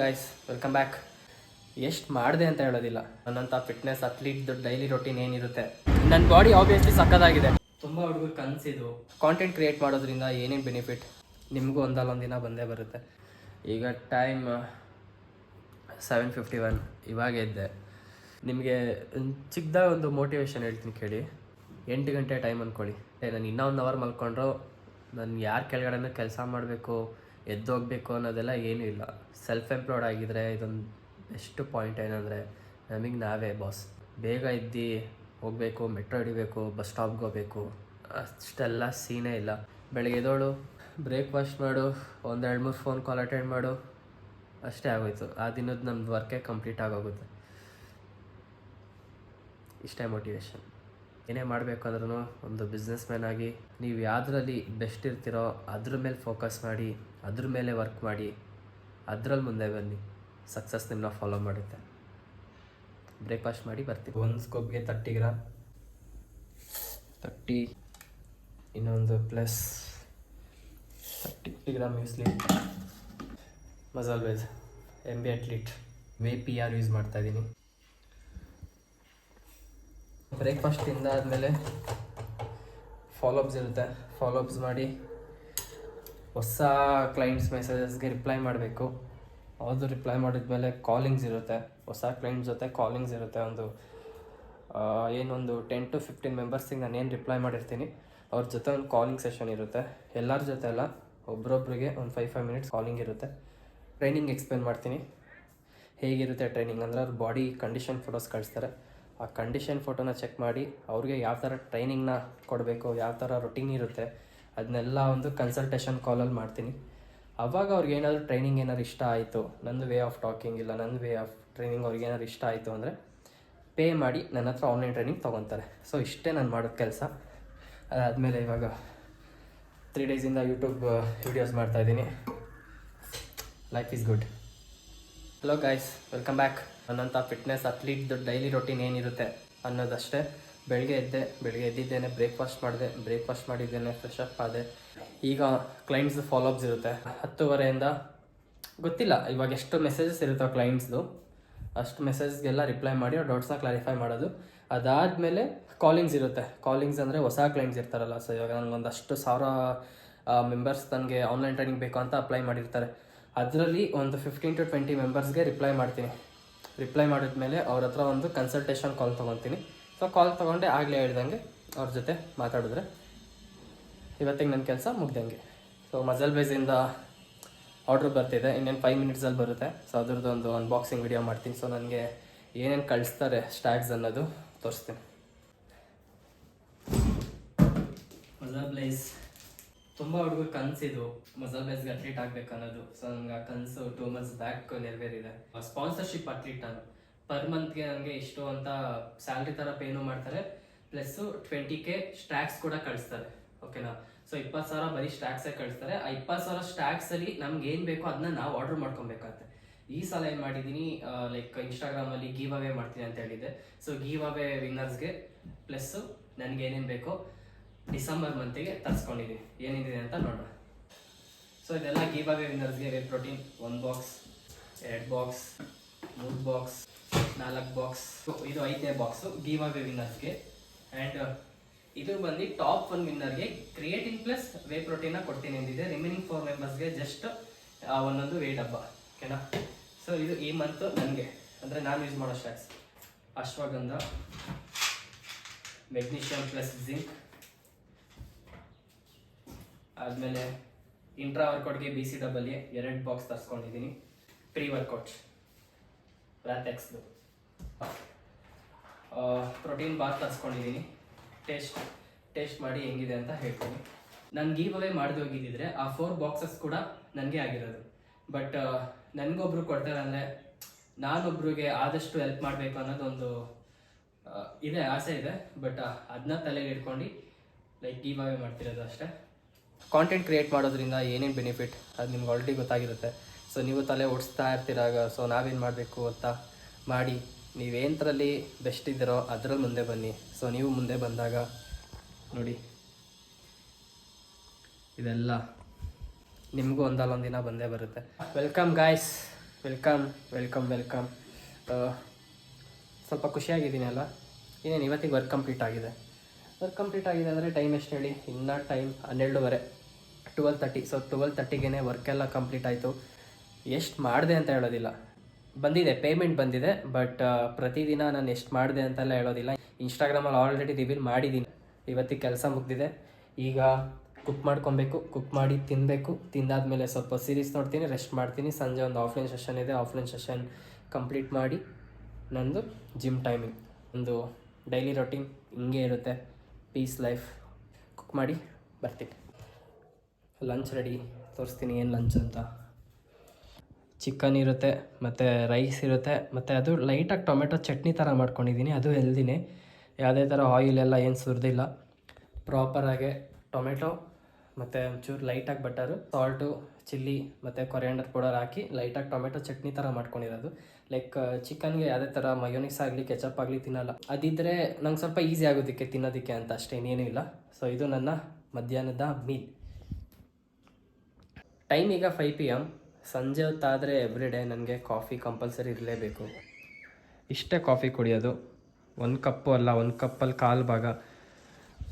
Guys, welcome back. ಎಷ್ಟು ಮಾಡಿದೆ ಅಂತ ಹೇಳೋದಿಲ್ಲ. ನನ್ನಂಥ ಫಿಟ್ನೆಸ್ ಅಥ್ಲೀಟ್ದು ಡೈಲಿ ರೊಟೀನ್ ಏನಿರುತ್ತೆ, ನನ್ನ ಬಾಡಿ ಆಬ್ವಿಯಸ್ಲಿ ಸಕ್ಕತ್ತಾಗಿದೆ. ತುಂಬ ಹುಡುಗರು ಕನಸಿದು ಕಾಂಟೆಂಟ್ ಕ್ರಿಯೇಟ್ ಮಾಡೋದ್ರಿಂದ ಏನೇನು ಬೆನಿಫಿಟ್ ನಿಮಗೂ ಒಂದಿನ ಬಂದೇ ಬರುತ್ತೆ. ಈಗ ಟೈಮ್ 7:51. ಇವಾಗ ಎದ್ದೆ. ನಿಮಗೆ ಚಿಕ್ಕದಾಗ ಒಂದು ಮೋಟಿವೇಶನ್ ಹೇಳ್ತೀನಿ ಕೇಳಿ. 8 ಗಂಟೆ ಟೈಮ್ ಅಂದ್ಕೊಳ್ಳಿ. ನಾನು ಇನ್ನೂ 1 ಅವರ್ ಮಲ್ಕೊಂಡ್ರು ನಾನು ಯಾರ ಕೆಳಗಡೆನೂ ಕೆಲಸ ಮಾಡಬೇಕು, ಎದ್ದೋಗ್ಬೇಕು ಅನ್ನೋದೆಲ್ಲ ಏನೂ ಇಲ್ಲ. ಸೆಲ್ಫ್ ಎಂಪ್ಲಾಯ್ಡ್ ಆಗಿದ್ದರೆ ಇದೊಂದು ಬೆಸ್ಟ್ ಪಾಯಿಂಟ್ ಏನಂದರೆ ನಮಗೆ ನಾವೇ ಬಾಸ್. ಬೇಗ ಎದ್ದು ಹೋಗಬೇಕು, ಮೆಟ್ರೋ ಹಿಡಿಬೇಕು, ಬಸ್ ಸ್ಟಾಪ್ಗೆ ಹೋಗಬೇಕು, ಅಷ್ಟೆಲ್ಲ ಸೀನೇ ಇಲ್ಲ. ಬೆಳಗ್ಗೆ ಎದ್ದೋಳು, ಬ್ರೇಕ್ಫಾಸ್ಟ್ ಮಾಡು, 1-2-3 ಫೋನ್ ಕಾಲ್ ಅಟೆಂಡ್ ಮಾಡು, ಅಷ್ಟೇ ಆಗೋಯ್ತು. ಆ ದಿನದ ನಮ್ಮದು ವರ್ಕೇ ಕಂಪ್ಲೀಟ್ ಆಗೋಗುತ್ತೆ. ಇಷ್ಟೇ ಮೋಟಿವೇಶನ್. ಏನೇ ಮಾಡಬೇಕಂದ್ರೂ ಒಂದು ಬಿಸ್ನೆಸ್ ಮ್ಯಾನ್ ಆಗಿ ನೀವು ಯಾವುದರಲ್ಲಿ ಬೆಸ್ಟ್ ಇರ್ತೀರೋ ಅದ್ರ ಮೇಲೆ ಫೋಕಸ್ ಮಾಡಿ, ಅದ್ರ ಮೇಲೆ ವರ್ಕ್ ಮಾಡಿ, ಅದರಲ್ಲಿ ಮುಂದೆ ಬನ್ನಿ. ಸಕ್ಸಸ್ ನಿಮ್ಮನ್ನ ಫಾಲೋ ಮಾಡುತ್ತೆ. ಬ್ರೇಕ್ಫಾಸ್ಟ್ ಮಾಡಿ ಬರ್ತೀವಿ. ಒಂದು ಸ್ಕೋಪ್ಗೆ 30 ಗ್ರಾಮ್, 30 ಇನ್ನೊಂದು ಪ್ಲಸ್ 30 ಗ್ರಾಮ್ ಮ್ಯೂಸ್ಲಿ, ಮಸಾಲ ವೇಜ್, MB ಅಟ್ಲೀಟ್, PR ಯೂಸ್ ಮಾಡ್ತಾಯಿದ್ದೀನಿ. ಬ್ರೇಕ್ಫಾಸ್ಟ್ ತಿಂದಾದಮೇಲೆ ಫಾಲೋಅಪ್ಸ್ ಇರುತ್ತೆ. ಫಾಲೋಅಪ್ಸ್ ಮಾಡಿ ಹೊಸ ಕ್ಲೈಂಟ್ಸ್ ಮೆಸೇಜಸ್ಗೆ ರಿಪ್ಲೈ ಮಾಡಬೇಕು. ಅದು ರಿಪ್ಲೈ ಮಾಡಿದ್ಮೇಲೆ ಕಾಲಿಂಗ್ಸ್ ಇರುತ್ತೆ. ಹೊಸ ಕ್ಲೈಂಟ್ಸ್ ಜೊತೆ ಕಾಲಿಂಗ್ಸ್ ಇರುತ್ತೆ. ಒಂದು 10 to 15 ಮೆಂಬರ್ಸಿಗೆ ನಾನೇನು ರಿಪ್ಲೈ ಮಾಡಿರ್ತೀನಿ ಅವ್ರ ಜೊತೆ ಒಂದು ಕಾಲಿಂಗ್ ಸೆಷನ್ ಇರುತ್ತೆ. ಎಲ್ಲರ ಜೊತೆ ಅಲ್ಲ, ಒಬ್ರೊಬ್ರಿಗೆ ಒಂದು 5 ಮಿನಿಟ್ಸ್ ಕಾಲಿಂಗ್ ಇರುತ್ತೆ. ಟ್ರೈನಿಂಗ್ ಎಕ್ಸ್ಪ್ಲೇನ್ ಮಾಡ್ತೀನಿ. ಹೇಗಿರುತ್ತೆ ಟ್ರೈನಿಂಗ್ ಅಂದರೆ ಅವ್ರ ಬಾಡಿ ಕಂಡೀಷನ್ ಫೋಟೋಸ್ ಕಳಿಸ್ತಾರೆ. ಆ ಕಂಡೀಷನ್ ಫೋಟೋನ ಚೆಕ್ ಮಾಡಿ ಅವ್ರಿಗೆ ಯಾವ ಥರ ಟ್ರೈನಿಂಗ್ನ ಕೊಡಬೇಕು, ಯಾವ ಥರ ರೊಟೀನ್ ಇರುತ್ತೆ, ಅದನ್ನೆಲ್ಲ ಒಂದು ಕನ್ಸಲ್ಟೇಷನ್ ಕಾಲಲ್ಲಿ ಮಾಡ್ತೀನಿ. ಆವಾಗ ಅವ್ರಿಗೆ ಏನಾದರೂ ಟ್ರೈನಿಂಗ್ ಏನಾದ್ರು ಇಷ್ಟ ಆಯಿತು, ನಂದು ವೇ ಆಫ್ ಟಾಕಿಂಗ್ ಇಲ್ಲ ನನ್ನ ವೇ ಆಫ್ ಟ್ರೈನಿಂಗ್ ಅವ್ರಿಗೆ ಏನಾದ್ರು ಇಷ್ಟ ಆಯಿತು ಅಂದರೆ ಪೇ ಮಾಡಿ ನನ್ನ ಹತ್ರ ಆನ್ಲೈನ್ ಟ್ರೈನಿಂಗ್ ತೊಗೊತಾರೆ. ಸೊ ಇಷ್ಟೇ ನಾನು ಮಾಡೋದು ಕೆಲಸ. ಅದಾದಮೇಲೆ ಇವಾಗ 3 ಡೇಸಿಂದ ಯೂಟ್ಯೂಬ್ ವೀಡಿಯೋಸ್ ಮಾಡ್ತಾಯಿದ್ದೀನಿ. Life is good. Hello guys, welcome back. ನನ್ನಂಥ ಫಿಟ್ನೆಸ್ ಅಥ್ಲೀಟ್ದು ಡೈಲಿ ರೊಟೀನ್ ಏನಿರುತ್ತೆ ಅನ್ನೋದಷ್ಟೇ. ಬೆಳಗ್ಗೆ ಎದ್ದಿದ್ದೇನೆ, ಬ್ರೇಕ್ಫಾಸ್ಟ್ ಮಾಡಿದ್ದೇನೆ, ಫ್ರೆಶ್ ಅಪ್ ಆದೆ. ಈಗ ಕ್ಲೈಂಟ್ಸ್ ಫಾಲೋಅಪ್ಸ್ ಇರುತ್ತೆ. 10:30 ಗೊತ್ತಿಲ್ಲ ಇವಾಗ ಎಷ್ಟು ಮೆಸೇಜಸ್ ಇರುತ್ತೋ ಕ್ಲೈಂಟ್ಸ್ದು, ಅಷ್ಟು ಮೆಸೇಜ್ಗೆಲ್ಲ ರಿಪ್ಲೈ ಮಾಡಿ ಅವ್ರ ಡೌಟ್ಸ್ನ ಕ್ಲಾರಿಫೈ ಮಾಡೋದು. ಅದಾದಮೇಲೆ ಕಾಲಿಂಗ್ಸ್ ಇರುತ್ತೆ. ಕಾಲಿಂಗ್ಸ್ ಅಂದರೆ ಹೊಸ ಕ್ಲೈಂಟ್ಸ್ ಇರ್ತಾರಲ್ಲ. ಸೊ ಇವಾಗ ನನಗೊಂದಷ್ಟು 1000 ಮೆಂಬರ್ಸ್ ನನಗೆ ಆನ್ಲೈನ್ ಟ್ರೈನಿಂಗ್ ಬೇಕು ಅಂತ ಅಪ್ಲೈ ಮಾಡಿರ್ತಾರೆ. ಅದರಲ್ಲಿ ಒಂದು 15 to 20 ಮೆಂಬರ್ಸ್ಗೆ ರಿಪ್ಲೈ ಮಾಡ್ತೀನಿ. ರಿಪ್ಲೈ ಮಾಡಿದ್ಮೇಲೆ ಅವ್ರ ಹತ್ರ ಒಂದು ಕನ್ಸಲ್ಟೇಷನ್ ಕಾಲ್ ತೊಗೊತೀನಿ. ಸೊ ಕಾಲ್ ತೊಗೊಂಡೆ ಆಗಲೇ ಹೇಳ್ದಂಗೆ ಅವ್ರ ಜೊತೆ ಮಾತಾಡಿದ್ರೆ ಇವತ್ತಿಗೆ ನನ್ನ ಕೆಲಸ ಮುಗ್ದಂಗೆ. ಸೊ ಮಸಲ್ ಬೇಸಿಂದ ಆರ್ಡ್ರ್ ಬರ್ತಿದೆ, ಇನ್ನೇನು 5 ಮಿನಿಟ್ಸಲ್ಲಿ ಬರುತ್ತೆ. ಸೊ ಅದ್ರದ್ದು ಒಂದು ಅನ್ಬಾಕ್ಸಿಂಗ್ ವಿಡಿಯೋ ಮಾಡ್ತೀನಿ. ಸೊ ನನಗೆ ಏನೇನು ಕಳಿಸ್ತಾರೆ ಸ್ಟ್ಯಾಗ್ಸ್ ಅನ್ನೋದು ತೋರಿಸ್ತೀನಿ. ಮಸಲ್ ಬ್ಲೇಸ್ ತುಂಬ ಹುಡುಗರು ಕನಸಿದು ಮಸಲ್ ಬೇಸ್ಗೆ ಅಟ್ಲೀಟ್ ಆಗಬೇಕು ಅನ್ನೋದು. ಸೊ ನನಗೆ ಆ ಕನಸು 2 months ಬ್ಯಾಕ್ ನೆರವೇರಿದೆ. ಸ್ಪಾನ್ಸರ್ಶಿಪ್ ಅಟ್ಲೀಟ್ ನಾನು ಪರ್ ಮಂತ್ಗೆ ನನಗೆ ಇಷ್ಟು ಅಂತ ಸ್ಯಾಲ್ರಿ ಥರ ಪೇನೂ ಮಾಡ್ತಾರೆ, ಪ್ಲಸ್ಸು 20K ಸ್ಟ್ಯಾಕ್ಸ್ ಕೂಡ ಕಳಿಸ್ತಾರೆ. ಓಕೆನಾ? ಸೊ 20,000 ಬರೀ ಸ್ಟ್ಯಾಕ್ಸೇ ಕಳಿಸ್ತಾರೆ. ಆ 20,000 ಸ್ಟ್ಯಾಕ್ಸಲ್ಲಿ ನಮ್ಗೆ ಏನು ಬೇಕೋ ಅದನ್ನ ನಾವು ಆರ್ಡರ್ ಮಾಡ್ಕೊಬೇಕಾಗತ್ತೆ. ಈ ಸಲ ಏನು ಮಾಡಿದ್ದೀನಿ, ಲೈಕ್ ಇನ್ಸ್ಟಾಗ್ರಾಮಲ್ಲಿ ಗೀವ್ ಅವೇ ಮಾಡ್ತೀನಿ ಅಂತ ಹೇಳಿದ್ದೆ. ಸೊ ಗೀವ್ ಅವೇ ವಿನ್ನರ್ಸ್ಗೆ ಪ್ಲಸ್ಸು ನನಗೆ ಏನೇನು ಬೇಕೋ ಡಿಸೆಂಬರ್ ಮಂತಿಗೆ ತರಿಸ್ಕೊಂಡಿದ್ದೀನಿ. ಏನಿದೆ ಅಂತ ನೋಡೋಣ. ಸೊ ಇದೆಲ್ಲ ಗೀವ್ ಅವೇ ವಿನ್ನರ್ಸ್ಗೆ whey protein 1 box, 2 box, 3 box, 4 box. ಇದು 5ನೇ ಬಾಕ್ಸು ಗೀವ್ ಅವೇ ವಿನ್ನರ್ಸ್ಗೆ. ಆ್ಯಂಡ್ ಇದು ಬಂದು ಟಾಪ್ 1 ವಿನ್ನರ್ಗೆ ಕ್ರಿಯೇಟಿನ್ ಪ್ಲಸ್ ವೇ ಪ್ರೋಟೀನ ಕೊಡ್ತೀನಿ ಅಂದಿದೆ. ರಿಮೈನಿಂಗ್ 4 ಮೆಂಬರ್ಸ್ಗೆ ಜಸ್ಟ್ ಒಂದೊಂದು ವೇ ಡಬ್ಬ. ಓಕೆನಾ? ಸೊ ಇದು ಈ ಮಂತು ನನಗೆ ಅಂದರೆ ನಾನು ಯೂಸ್ ಮಾಡೋ stacks: ashwagandha, magnesium plus zinc, ಆದಮೇಲೆ ಇಂಟ್ರಾ ವರ್ಕೌಟ್ಗೆ BCAA 2 ಬಾಕ್ಸ್ ತರಿಸ್ಕೊಂಡಿದ್ದೀನಿ. ಪ್ರೀ ವರ್ಕೌಟ್ ರ್ಯಾಥೆಕ್ಸ್ದು ಪ್ರೋಟೀನ್ ಬಾರ್ ತರಿಸ್ಕೊಂಡಿದ್ದೀನಿ. ಟೇಸ್ಟ್ ಮಾಡಿ ಹೆಂಗಿದೆ ಅಂತ ಹೇಳ್ತೀನಿ. ನಾನು ಗೀವ್ ಅವೇ ಮಾಡ್ದು ಹೋಗಿದ್ದಿದ್ರೆ ಆ 4 ಬಾಕ್ಸಸ್ ಕೂಡ ನನಗೆ ಆಗಿರೋದು. ಬಟ್ ನನಗೊಬ್ರು ಕೊಡ್ತಾರೆ ಅಂದರೆ ನಾನೊಬ್ರಿಗೆ ಆದಷ್ಟು ಹೆಲ್ಪ್ ಮಾಡಬೇಕು ಅನ್ನೋದೊಂದು ಇದೆ, ಆಸೆ ಇದೆ. ಬಟ್ ಅದನ್ನ ತಲೆಗೆ ಇಟ್ಕೊಂಡು ಲೈಕ್ ಗೀವ್ ಅವೇ ಮಾಡ್ತಿರೋದು ಅಷ್ಟೇ. ಕಾಂಟೆಂಟ್ ಕ್ರಿಯೇಟ್ ಮಾಡೋದ್ರಿಂದ ಏನೇನು ಬೆನಿಫಿಟ್ ಅದು ನಿಮ್ಗೆ ಆಲ್ರೆಡಿ ಗೊತ್ತಾಗಿರುತ್ತೆ. ಸೊ ನೀವು ತಲೆ ಓಡಿಸ್ತಾ ಇರ್ತೀರಾಗ ಸೊ ನಾವೇನು ಮಾಡಬೇಕು ಅಂತ ಮಾಡಿ ನೀವೇಂಥರಲ್ಲಿ ಬೆಸ್ಟ್ ಇದ್ದೀರೋ ಅದರಲ್ಲಿ ಮುಂದೆ ಬನ್ನಿ. ಸೊ ನೀವು ಮುಂದೆ ಬಂದಾಗ ನೋಡಿ ಇದೆಲ್ಲ ನಿಮಗೂ ಒಂದಿನ ಬಂದೇ ಬರುತ್ತೆ. Welcome guys, welcome welcome welcome. ಸ್ವಲ್ಪ ಖುಷಿಯಾಗಿದ್ದೀನಿ ಅಲ್ಲ. ಇನ್ನೇನು ಇವತ್ತಿಗೆ ವರ್ಕ್ ಕಂಪ್ಲೀಟ್ ಆಗಿದೆ. ವರ್ಕ್ ಕಂಪ್ಲೀಟ್ ಆಗಿದೆ ಅಂದರೆ ಟೈಮ್ ಎಷ್ಟು ಹೇಳಿ, ಇನ್ನೂ ಟೈಮ್ 12:30, 12:30. ಸೊ 12:30ಗೆ ವರ್ಕೆಲ್ಲ ಕಂಪ್ಲೀಟ್ ಆಯಿತು. ಎಷ್ಟು ಮಾಡಿದೆ ಅಂತ ಹೇಳೋದಿಲ್ಲ, ಬಂದಿದೆ ಪೇಮೆಂಟ್ ಬಂದಿದೆ, ಬಟ್ ಪ್ರತಿದಿನ ನಾನು ಎಷ್ಟು ಮಾಡಿದೆ ಅಂತೆಲ್ಲ ಹೇಳೋದಿಲ್ಲ. ಇನ್ಸ್ಟಾಗ್ರಾಮಲ್ಲಿ ಆಲ್ರೆಡಿ ರಿವೀಲ್ ಮಾಡಿದ್ದೀನಿ. ಇವತ್ತಿಗೆ ಕೆಲಸ ಮುಗಿದಿದೆ. ಈಗ ಕುಕ್ ಮಾಡ್ಕೊಬೇಕು, ಕುಕ್ ಮಾಡಿ ತಿನ್ನಬೇಕು. ತಿಂದಾದ್ಮೇಲೆ ಸ್ವಲ್ಪ ಸೀರೀಸ್ ನೋಡ್ತೀನಿ, ರೆಸ್ಟ್ ಮಾಡ್ತೀನಿ. ಸಂಜೆ ಒಂದು ಆಫ್ಲೈನ್ ಸೆಷನ್ ಇದೆ, ಆಫ್ಲೈನ್ ಸೆಷನ್ ಕಂಪ್ಲೀಟ್ ಮಾಡಿ ನಂದು ಜಿಮ್ ಟೈಮಿಂಗ್. ಒಂದು ಡೈಲಿ ರೊಟೀನ್ ಹಿಂಗೆ ಇರುತ್ತೆ. Piece life. ಕುಕ್ ಮಾಡಿ ಬರ್ತೀನಿ. ಲಂಚ್ ರೆಡಿ, ತೋರಿಸ್ತೀನಿ ಏನು ಲಂಚ್ ಅಂತ. ಚಿಕನ್ ಇರುತ್ತೆ, ಮತ್ತು ರೈಸ್ ಇರುತ್ತೆ, ಮತ್ತು ಅದು ಲೈಟಾಗಿ ಟೊಮೆಟೊ ಚಟ್ನಿ ಥರ ಮಾಡ್ಕೊಂಡಿದ್ದೀನಿ. ಅದು ಹೆಲ್ದಿನೇ, ಯಾವುದೇ ಥರ ಆಯಿಲೆಲ್ಲ ಏನು ಸುರಿದಿಲ್ಲ. ಪ್ರಾಪರಾಗೆ ಟೊಮೆಟೊ ಮತ್ತು ಒಂಚೂರು ಲೈಟಾಗಿ ಬಟರು, ಸಾಲ್ಟು, ಚಿಲ್ಲಿ ಮತ್ತು ಕೊರಿಯಾಂಡರ್ ಪೌಡರ್ ಹಾಕಿ ಲೈಟಾಗಿ ಟೊಮೆಟೊ ಚಟ್ನಿ ಥರ ಮಾಡ್ಕೊಂಡಿರೋದು. ಲೈಕ್ ಚಿಕನ್ಗೆ ಯಾವುದೇ ಥರ ಮಯೋನಿಸ್ ಆಗಲಿ ಕೆಚಪ್ ಆಗಲಿ ತಿನ್ನಲ್ಲ. ಅದಿದ್ದರೆ ನಂಗೆ ಸ್ವಲ್ಪ ಈಸಿ ಆಗೋದಕ್ಕೆ ತಿನ್ನೋದಕ್ಕೆ ಅಂತ ಅಷ್ಟೇ, ಇನ್ನೇನೂ ಇಲ್ಲ. ಸೊ ಇದು ನನ್ನ ಮಧ್ಯಾಹ್ನದ ಮೀಲ್. ಟೈಮ್ ಈಗ 5 PM. ಸಂಜೆ ಹೊತ್ತಾದರೆ ಎವ್ರಿಡೇ ನನಗೆ ಕಾಫಿ ಕಂಪಲ್ಸರಿ ಇರಲೇಬೇಕು. ಇಷ್ಟೇ ಕಾಫಿ ಕುಡಿಯೋದು, 1 ಕಪ್ಪು ಅಲ್ಲ, 1 ಕಪ್ಪಲ್ಲಿ 1/4 ಭಾಗ.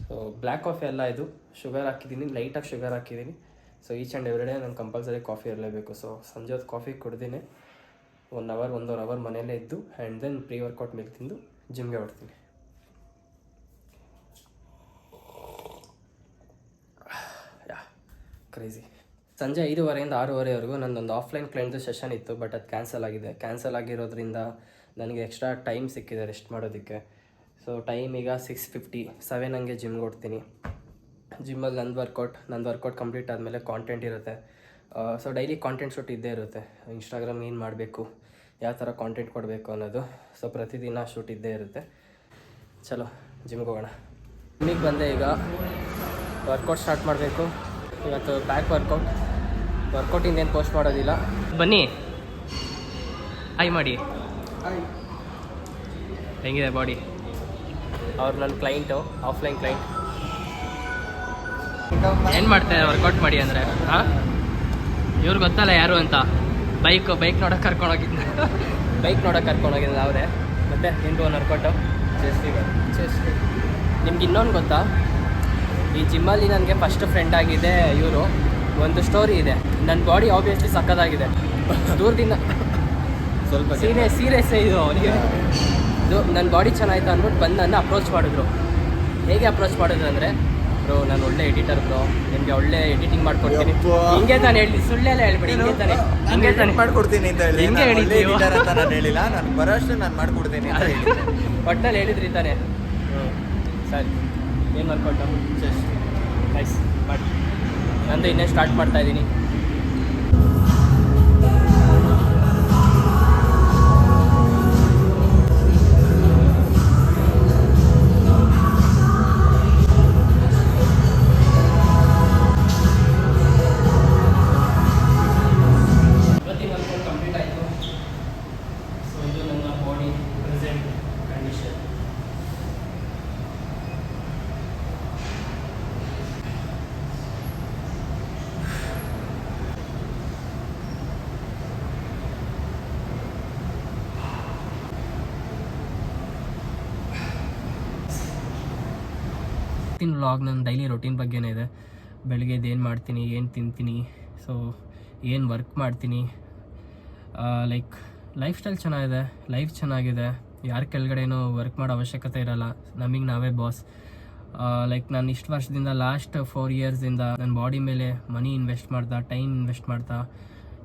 ಸೊ ಬ್ಲ್ಯಾಕ್ ಕಾಫಿ ಅಲ್ಲ ಇದು, ಶುಗರ್ ಹಾಕಿದ್ದೀನಿ, ಲೈಟಾಗಿ ಶುಗರ್ ಹಾಕಿದ್ದೀನಿ. ಸೊ ಈಚ್ ಆ್ಯಂಡ್ ಎವ್ರಿಡೇ ನಂಗೆ ಕಂಪಲ್ಸರಿ ಕಾಫಿ ಇರಲೇಬೇಕು. ಸೊ ಸಂಜೆ ಹೊತ್ತು ಕಾಫಿ ಕುಡ್ದಿನಿ 1 ಅವರ್ 1.5 ಅವರ್ ಮನೆಯಲ್ಲೇ ಇದ್ದು, and then pre workout milk ತಿಂದು ಜಿಮ್ಗೆ ಹೊಡ್ತೀನಿ. ಕ್ರೇಜಿ. ಸಂಜೆ 5:30 ಇಂದ 6:30ವರೆಗೂ ನನ್ನೊಂದು ಆಫ್ಲೈನ್ ಕ್ಲೈಂಟ್ದು ಸೆಷನ್ ಇತ್ತು, ಬಟ್ ಅದು ಕ್ಯಾನ್ಸಲ್ ಆಗಿದೆ. ಕ್ಯಾನ್ಸಲ್ ಆಗಿರೋದ್ರಿಂದ ನನಗೆ ಎಕ್ಸ್ಟ್ರಾ ಟೈಮ್ ಸಿಕ್ಕಿದೆ ರೆಸ್ಟ್ ಮಾಡೋದಕ್ಕೆ. ಸೊ ಟೈಮ್ ಈಗ 6:57 ಹಂಗೆ ಜಿಮ್ಗೆ ಹೊಡ್ತೀನಿ. ಜಿಮ್ಮಲ್ಲಿ ನಂದು ವರ್ಕೌಟ್ ಕಂಪ್ಲೀಟ್ ಆದಮೇಲೆ ಕಾಂಟೆಂಟ್ ಇರುತ್ತೆ. ಸೊ ಡೈಲಿ ಕಾಂಟೆಂಟ್ ಶೂಟ್ ಇದ್ದೇ ಇರುತ್ತೆ. ಇನ್ಸ್ಟಾಗ್ರಾಮ್ ಏನು ಮಾಡಬೇಕು, ಯಾವ ಥರ ಕಾಂಟೆಂಟ್ ಕೊಡಬೇಕು ಅನ್ನೋದು. ಸೊ ಪ್ರತಿದಿನ ಶೂಟ್ ಇದ್ದೇ ಇರುತ್ತೆ. ಚಲೋ ಜಿಮ್ಗೆ ಹೋಗೋಣ. ಜಿಮ್ಮಿಗೆ ಬಂದೆ, ಈಗ ವರ್ಕೌಟ್ ಸ್ಟಾರ್ಟ್ ಮಾಡಬೇಕು. ಇವತ್ತು ಬ್ಯಾಕ್ ವರ್ಕೌಟಿಂದ ಏನು ಪೋಸ್ಟ್ ಮಾಡೋದಿಲ್ಲ. ಬನ್ನಿ ಹಾಯ್ ಮಾಡಿ. ಹೆಂಗಿದೆ ಬಾಡಿ? ಅವ್ರು ನನ್ನ ಕ್ಲೈಂಟು, ಆಫ್ಲೈನ್ ಕ್ಲೈಂಟ್. ಏನು ಮಾಡ್ತಾರೆ ವರ್ಕೌಟ್ ಮಾಡಿ ಅಂದರೆ? ಹಾಂ, ಇವ್ರು ಗೊತ್ತಲ್ಲ ಯಾರು ಅಂತ. ಬೈಕ್ ನೋಡೋಕೆ ಕರ್ಕೊಂಡೋಗಿದ್ದ ಅವರೇ. ಮತ್ತು ನಿಂದು ಒಂದು ವರ್ಕೌಟು ಚೆಸ್ಟ್. ನಿಮ್ಗೆ ಇನ್ನೊಂದು ಗೊತ್ತಾ, ಈ ಜಿಮ್ಮಲ್ಲಿ ನನಗೆ ಫಸ್ಟ್ ಫ್ರೆಂಡ್ ಆಗಿದೆ ಇವರು. ಒಂದು ಸ್ಟೋರಿ ಇದೆ. ನನ್ನ ಬಾಡಿ ಆಬ್ವಿಯಸ್ಲಿ ಸಕ್ಕತ್ತಾಗಿದೆ. ದೂರದಿಂದ ಸ್ವಲ್ಪ ಸೀರಿಯಸ್ ಇದು ಅವನಿಗೆ. ಇದು ನನ್ನ ಬಾಡಿ ಚೆನ್ನಾಗಿತ್ತು ಅಂದ್ಬಿಟ್ಟು ಬಂದು ನನ್ನ ಅಪ್ರೋಚ್ ಮಾಡಿದ್ರು. ಹೇಗೆ ಅಪ್ರೋಚ್ ಮಾಡಿದ್ರು ಅಂದರೆ, ಬ್ರೋ ನಾನು ಒಳ್ಳೆ ಎಡಿಟರ್ ಬ್ರೋ, ನಿಮಗೆ ಒಳ್ಳೆ ಎಡಿಟಿಂಗ್ ಮಾಡ್ಕೊಡ್ತೀನಿ. ಹಿಂಗೆ ತಾನೇ ಹೇಳಿ, ಸುಳ್ಳೆಲ್ಲ ಹೇಳ್ಬಿಡಿ. ಹಿಂಗೆ ತಾನೇ ಮಾಡ್ಕೊಡ್ತೀನಿ ಅಂತ ಹೇಳಿ. ಹಿಂಗೆ ಹೇಳಿದ್ದೀವಿ, ನಾನು ಹೇಳಿಲ್ಲ. ನಾನು ಬರೋಷ್ಟು ನಾನು ಮಾಡ್ಕೊಡ್ತೀನಿ ಅಂತ ಹೇಳಿ ಒಟ್ಟಲ್ಲಿ ಹೇಳಿದ್ರಿ ತಾನೇ. ಸರಿ, ಏನು ವರ್ಕೌಟು? ಚೆಸ್ಟ್. ನೈಸ್ ಮಾಡಿ. ನಂದು ಇನ್ನೇ ಸ್ಟಾರ್ಟ್ ಮಾಡ್ತಾಯಿದ್ದೀನಿ. ಕಂಪ್ಲೀಟ್ ಆಯಿತು. ಸೊ ಇದು ನನ್ನ ಬಾಡಿ ಪ್ರೆಸೆಂಟ್ ಕಂಡೀಷನ್. ವ್ಲಾಗ್ ನನ್ನ ಡೈಲಿ ರೊಟೀನ್ ಬಗ್ಗೆನೇ ಇದೆ. ಬೆಳಗ್ಗೆದು ಏನು ಮಾಡ್ತೀನಿ, ಏನು ತಿಂತೀನಿ, ಸೊ ಏನು ವರ್ಕ್ ಮಾಡ್ತೀನಿ. ಲೈಕ್ ಲೈಫ್ ಸ್ಟೈಲ್ ಚೆನ್ನಾಗಿದೆ, ಲೈಫ್ ಚೆನ್ನಾಗಿದೆ. ಯಾರ ಕೆಳಗಡೆನೂ ವರ್ಕ್ ಮಾಡೋ ಅವಶ್ಯಕತೆ ಇರೋಲ್ಲ, ನಮಗೆ ನಾವೇ ಬಾಸ್. ಲೈಕ್ ನಾನು ಇಷ್ಟು ವರ್ಷದಿಂದ, ಲಾಸ್ಟ್ 4 ಇಯರ್ಸಿಂದ ನನ್ನ ಬಾಡಿ ಮೇಲೆ ಮನಿ ಇನ್ವೆಸ್ಟ್ ಮಾಡ್ತಾ, ಟೈಮ್ ಇನ್ವೆಸ್ಟ್ ಮಾಡ್ತಾ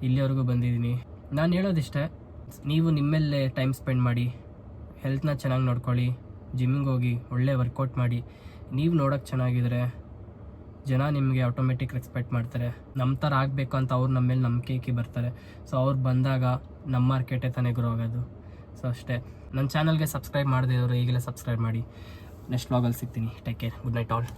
ಇಲ್ಲಿವರೆಗೂ ಬಂದಿದ್ದೀನಿ. ನಾನು ಹೇಳೋದಿಷ್ಟೇ, ನೀವು ನಿಮ್ಮೇಲೆ ಟೈಮ್ ಸ್ಪೆಂಡ್ ಮಾಡಿ, ಹೆಲ್ತ್ನ ಚೆನ್ನಾಗಿ ನೋಡ್ಕೊಳ್ಳಿ, ಜಿಮ್ಮಿಗೆ ಹೋಗಿ ಒಳ್ಳೆ ವರ್ಕೌಟ್ ಮಾಡಿ. ನೀವು ನೋಡೋಕ್ಕೆ ಚೆನ್ನಾಗಿದ್ರೆ ಜನ ನಿಮಗೆ ಆಟೋಮೆಟಿಕ್ ರೆಸ್ಪೆಕ್ಟ್ ಮಾಡ್ತಾರೆ. ನಮ್ಮ ಥರ ಆಗಬೇಕು ಅಂತ ಅವ್ರು ನಮ್ಮ ಮೇಲೆ ನಂಬಿಕೆ ಬರ್ತಾರೆ. ಸೊ ಅವ್ರು ಬಂದಾಗ ನಮ್ಮ ಮಾರ್ಕೆಟೇ ತಾನೇ ಗ್ರೋ ಆಗೋದು. ಸೊ ಅಷ್ಟೇ. ನನ್ನ ಚಾನಲ್ಗೆ ಸಬ್ಸ್ಕ್ರೈಬ್ ಮಾಡದಿರೋರು ಈಗಲೇ ಸಬ್ಸ್ಕ್ರೈಬ್ ಮಾಡಿ. ನೆಕ್ಸ್ಟ್ ವ್ಲಾಗಲ್ಲಿ ಸಿಗ್ತೀನಿ. Take care. Good night all.